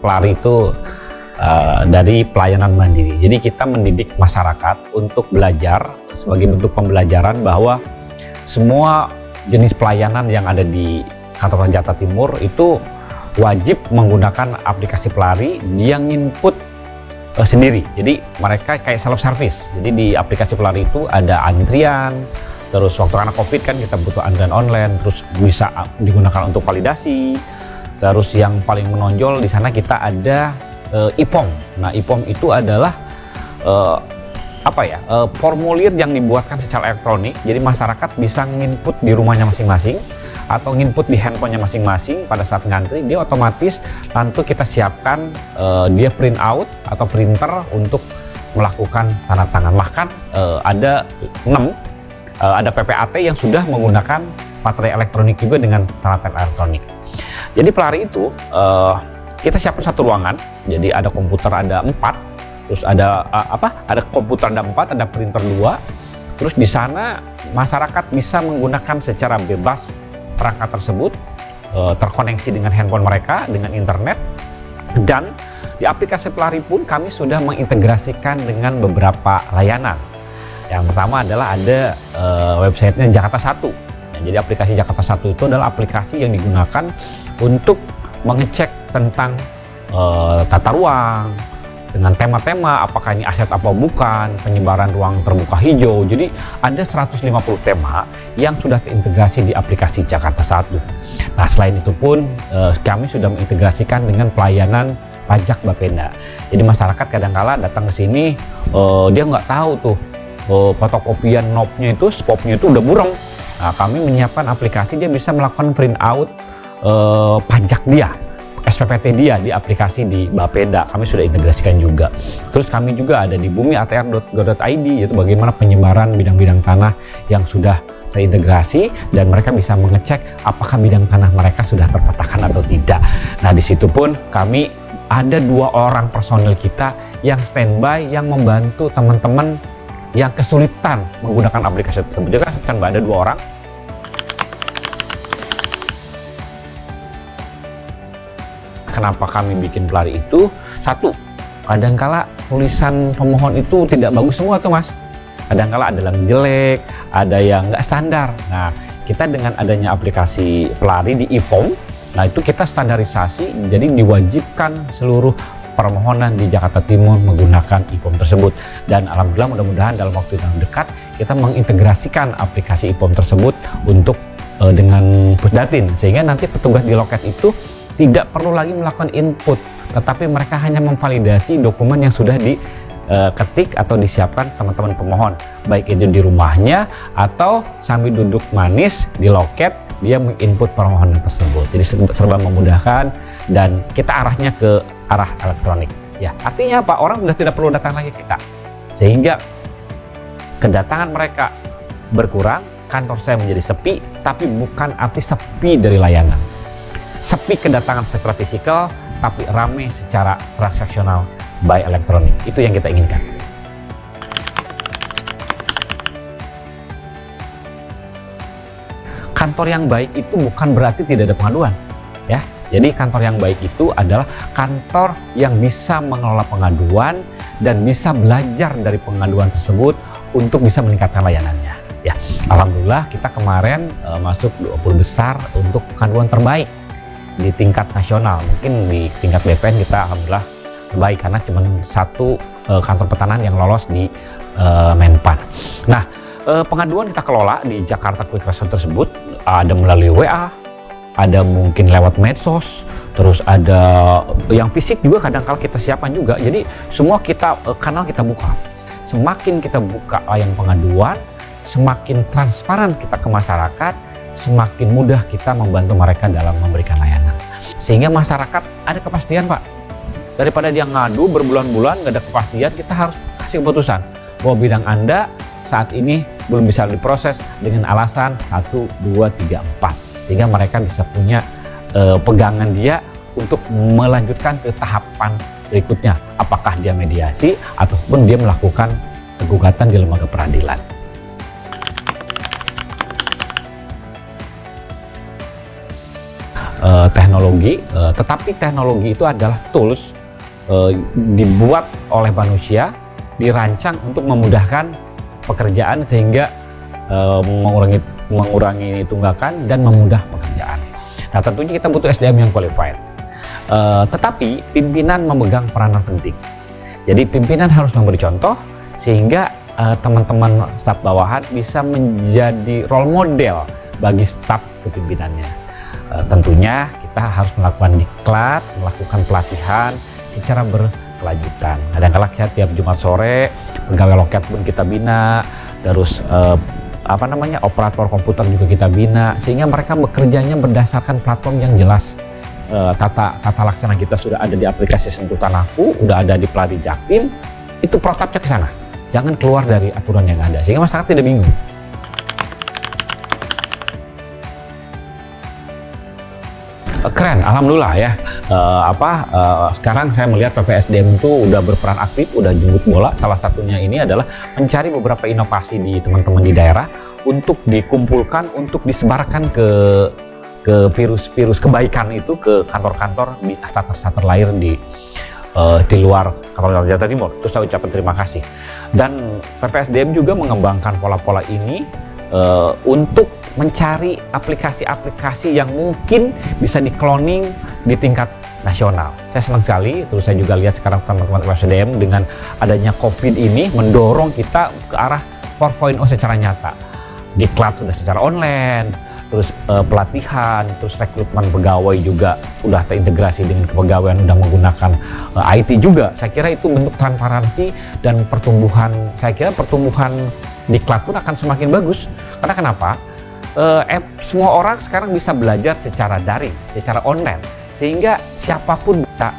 Pelari itu dari pelayanan mandiri. Jadi kita mendidik masyarakat untuk belajar sebagai bentuk pembelajaran bahwa semua jenis pelayanan yang ada di kantor Jakarta Timur itu wajib menggunakan aplikasi Pelari yang input sendiri. Jadi mereka kayak self service. Jadi di aplikasi Pelari itu ada antrian, terus waktu karena COVID kan kita butuh antrian online, terus bisa digunakan untuk validasi. Terus yang paling menonjol di sana kita ada IPOM. Nah, IPOM itu adalah formulir yang dibuatkan secara elektronik. Jadi masyarakat bisa nginput di rumahnya masing-masing atau nginput di handphonenya masing-masing. Pada saat ngantri dia otomatis nanti kita siapkan dia print out atau printer untuk melakukan tanda tangan. Bahkan ada 6 ada PPAT yang sudah menggunakan materai elektronik juga dengan tanda tangan elektronik. Jadi Pelari itu kita siapkan satu ruangan. Jadi ada komputer ada 4, terus ada ada komputer ada 4, ada printer 2. Terus di sana masyarakat bisa menggunakan secara bebas perangkat tersebut, terkoneksi dengan handphone mereka, dengan internet. Dan di aplikasi Pelari pun kami sudah mengintegrasikan dengan beberapa layanan. Yang pertama adalah ada websitenya Jakarta 1. Jadi aplikasi Jakarta 1 itu adalah aplikasi yang digunakan untuk mengecek tentang tata ruang dengan tema-tema, apakah ini aset apa bukan, penyebaran ruang terbuka hijau. Jadi ada 150 tema yang sudah terintegrasi di aplikasi Jakarta 1. Nah, selain itu pun kami sudah mengintegrasikan dengan pelayanan pajak Bapenda. Jadi masyarakat kadang-kala datang ke sini dia nggak tahu tuh fotokopian knobnya itu, spopnya itu udah burem. Nah, kami menyiapkan aplikasi dia bisa melakukan print out pajak dia, SPPT dia di aplikasi di Bapeda. Kami sudah integrasikan juga. Terus kami juga ada di bumiatr.go.id, yaitu bagaimana penyebaran bidang-bidang tanah yang sudah terintegrasi dan mereka bisa mengecek apakah bidang tanah mereka sudah terpetakan atau tidak. Nah, di situ pun kami ada 2 orang personil kita yang standby yang membantu teman-teman yang kesulitan menggunakan aplikasi tersebut. Jadi kan ada 2 orang. Kenapa kami bikin Pelari itu? Satu, kadangkala tulisan pemohon itu tidak bagus semua tuh Mas. Kadangkala ada yang jelek, ada yang nggak standar. Nah, kita dengan adanya aplikasi Pelari di IPOM, nah itu kita standarisasi, jadi diwajibkan seluruh permohonan di Jakarta Timur menggunakan IPOM tersebut. Dan alhamdulillah mudah-mudahan dalam waktu yang dekat kita mengintegrasikan aplikasi IPOM tersebut untuk dengan Pusdatin, sehingga nanti petugas di loket itu tidak perlu lagi melakukan input, tetapi mereka hanya memvalidasi dokumen yang sudah diketik atau disiapkan teman-teman pemohon, baik itu di rumahnya atau sambil duduk manis di loket dia menginput permohonan tersebut. Jadi serba memudahkan dan kita arahnya ke arah elektronik. Ya, artinya apa? Orang sudah tidak perlu datang lagi ke kita, sehingga kedatangan mereka berkurang. Kantor saya menjadi sepi, tapi bukan arti sepi dari layanan. Sepi kedatangan secara fisikal, tapi ramai secara transaksional by elektronik. Itu yang kita inginkan. Kantor yang baik itu bukan berarti tidak ada pengaduan, ya. Jadi kantor yang baik itu adalah kantor yang bisa mengelola pengaduan dan bisa belajar dari pengaduan tersebut untuk bisa meningkatkan layanannya. Ya, alhamdulillah kita kemarin masuk 20 besar untuk pengaduan terbaik di tingkat nasional. Mungkin di tingkat BPN kita alhamdulillah terbaik karena cuma 1 kantor pertanahan yang lolos di Menpan. Nah, pengaduan kita kelola di Jakarta Quick Response tersebut ada melalui WA, ada mungkin lewat medsos, terus ada yang fisik juga kadang-kala kita siapkan juga. Jadi semua kanal kita buka. Semakin kita buka layang pengaduan, semakin transparan kita ke masyarakat, semakin mudah kita membantu mereka dalam memberikan layanan. Sehingga masyarakat ada kepastian, Pak. Daripada dia ngadu berbulan-bulan nggak ada kepastian, kita harus kasih keputusan bahwa bidang Anda saat ini belum bisa diproses dengan alasan 1, 2, 3, 4. Sehingga mereka bisa punya pegangan dia untuk melanjutkan ke tahapan berikutnya. Apakah dia mediasi ataupun dia melakukan gugatan di lembaga peradilan. teknologi, tetapi teknologi itu adalah tools dibuat oleh manusia, dirancang untuk memudahkan pekerjaan sehingga mengurangi tunggakan dan memudah pekerjaan. Nah, tentunya kita butuh SDM yang qualified. Tetapi pimpinan memegang peranan penting. Jadi pimpinan harus memberi contoh sehingga teman-teman staf bawahan bisa menjadi role model bagi staf kepimpinannya. Tentunya kita harus melakukan diklat, melakukan pelatihan secara berkelanjutan. Kadang-kadang ya, tiap Jumat sore pegawai loket pun kita bina, terus operator komputer juga kita bina, sehingga mereka bekerjanya berdasarkan platform yang jelas. Tata laksana kita sudah ada di aplikasi Sentuh Tanahku, udah ada di Pelari Jaktim, itu protapnya ke sana. Jangan keluar dari aturan yang ada, sehingga masyarakat tidak bingung. Keren, alhamdulillah ya. Sekarang saya melihat PPSDM itu udah berperan aktif, udah jemput bola. Salah satunya ini adalah mencari beberapa inovasi di teman-teman di daerah untuk dikumpulkan, untuk disebarkan ke virus-virus kebaikan itu ke kantor-kantor di starter lain di luar Kapolda Jawa Timur. Terus saya ucapkan terima kasih. Dan PPSDM juga mengembangkan pola-pola ini untuk mencari aplikasi-aplikasi yang mungkin bisa di-cloning di tingkat nasional. Saya senang sekali, terus saya juga lihat sekarang teman-teman PPSDM dengan adanya COVID ini mendorong kita ke arah 4.0 secara nyata. Diklat sudah secara online, terus pelatihan, terus rekrutmen pegawai juga udah terintegrasi dengan kepegawaian, udah menggunakan IT juga. Saya kira itu bentuk transparansi dan pertumbuhan. Saya kira pertumbuhan diklat pun akan semakin bagus. Karena kenapa? Semua orang sekarang bisa belajar secara daring, secara online, sehingga siapapun bisa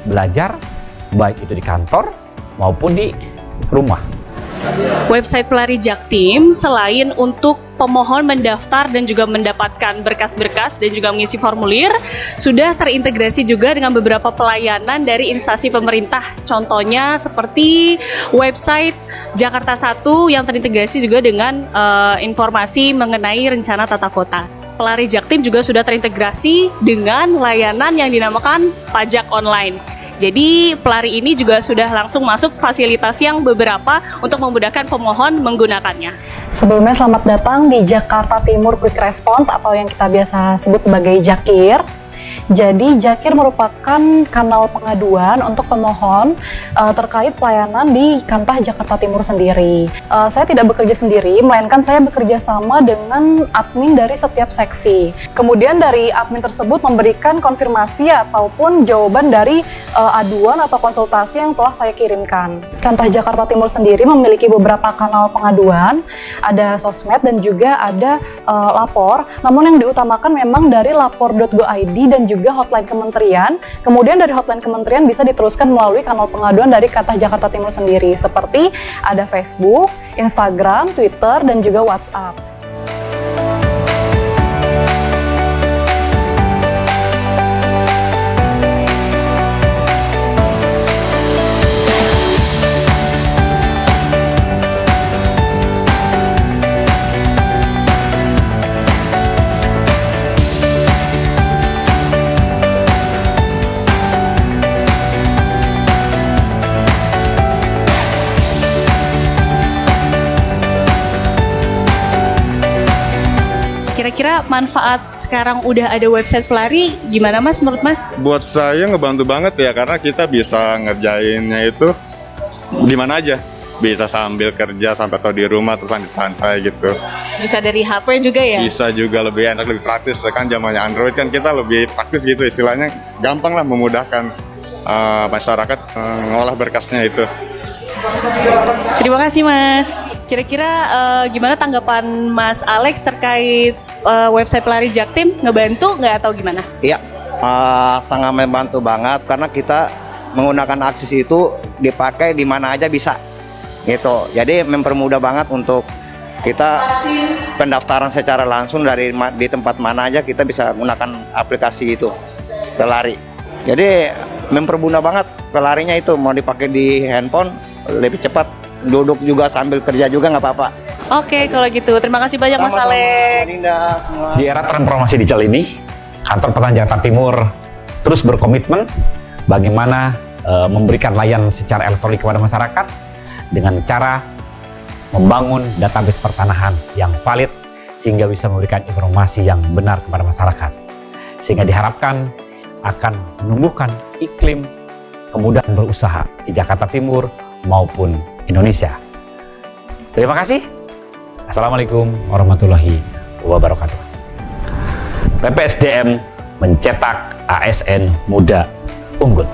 belajar, baik itu di kantor maupun di rumah. Website Pelari Jaktim selain untuk pemohon mendaftar dan juga mendapatkan berkas-berkas dan juga mengisi formulir, sudah terintegrasi juga dengan beberapa pelayanan dari instansi pemerintah. Contohnya seperti website Jakarta 1 yang terintegrasi juga dengan informasi mengenai rencana tata kota. Pelari Jaktim juga sudah terintegrasi dengan layanan yang dinamakan pajak online. Jadi pelari ini juga sudah langsung masuk fasilitas yang beberapa untuk memudahkan pemohon menggunakannya. Sebelumnya selamat datang di Jakarta Timur Quick Response atau yang kita biasa sebut sebagai Jakir. Jadi Jakir merupakan kanal pengaduan untuk pemohon terkait pelayanan di Kantah Jakarta Timur sendiri. Saya tidak bekerja sendiri, melainkan saya bekerja sama dengan admin dari setiap seksi. Kemudian dari admin tersebut memberikan konfirmasi ataupun jawaban dari aduan atau konsultasi yang telah saya kirimkan. Kantah Jakarta Timur sendiri memiliki beberapa kanal pengaduan, ada sosmed dan juga ada lapor. Namun yang diutamakan memang dari lapor.go.id dan juga hotline kementerian. Kemudian dari hotline kementerian bisa diteruskan melalui kanal pengaduan dari Kantah Jakarta Timur sendiri, seperti ada Facebook, Instagram, Twitter, dan juga WhatsApp. Kira-kira manfaat sekarang udah ada website pelari gimana Mas, menurut Mas? Buat saya ngebantu banget ya, karena kita bisa ngerjainnya itu di mana aja. Bisa sambil kerja sampai atau di rumah terus santai gitu. Bisa dari HP juga ya? Bisa juga, lebih enak, lebih praktis. Kan zamannya Android kan kita lebih praktis gitu, istilahnya gampang lah, memudahkan masyarakat ngolah berkasnya itu. Terima kasih Mas. Kira-kira gimana tanggapan Mas Alex terkait website Pelari Jaktim? Ngebantu nggak atau gimana? Iya, sangat membantu banget karena kita menggunakan akses itu dipakai di mana aja bisa gitu. Jadi mempermudah banget untuk kita pendaftaran secara langsung dari di tempat mana aja kita bisa menggunakan aplikasi itu Pelari. Jadi mempermudah banget pelarinya itu, mau dipakai di handphone lebih cepat, duduk juga sambil kerja juga nggak apa-apa. Oke, kalau gitu terima kasih banyak Mas Alex. Di era transformasi digital ini, Kantor Pertanian Jakarta Timur terus berkomitmen bagaimana memberikan layanan secara elektronik kepada masyarakat dengan cara membangun database pertanahan yang valid sehingga bisa memberikan informasi yang benar kepada masyarakat. Sehingga diharapkan akan menumbuhkan iklim kemudahan berusaha di Jakarta Timur maupun Indonesia. Terima kasih. Assalamualaikum warahmatullahi wabarakatuh. PPSDM mencetak ASN muda unggul.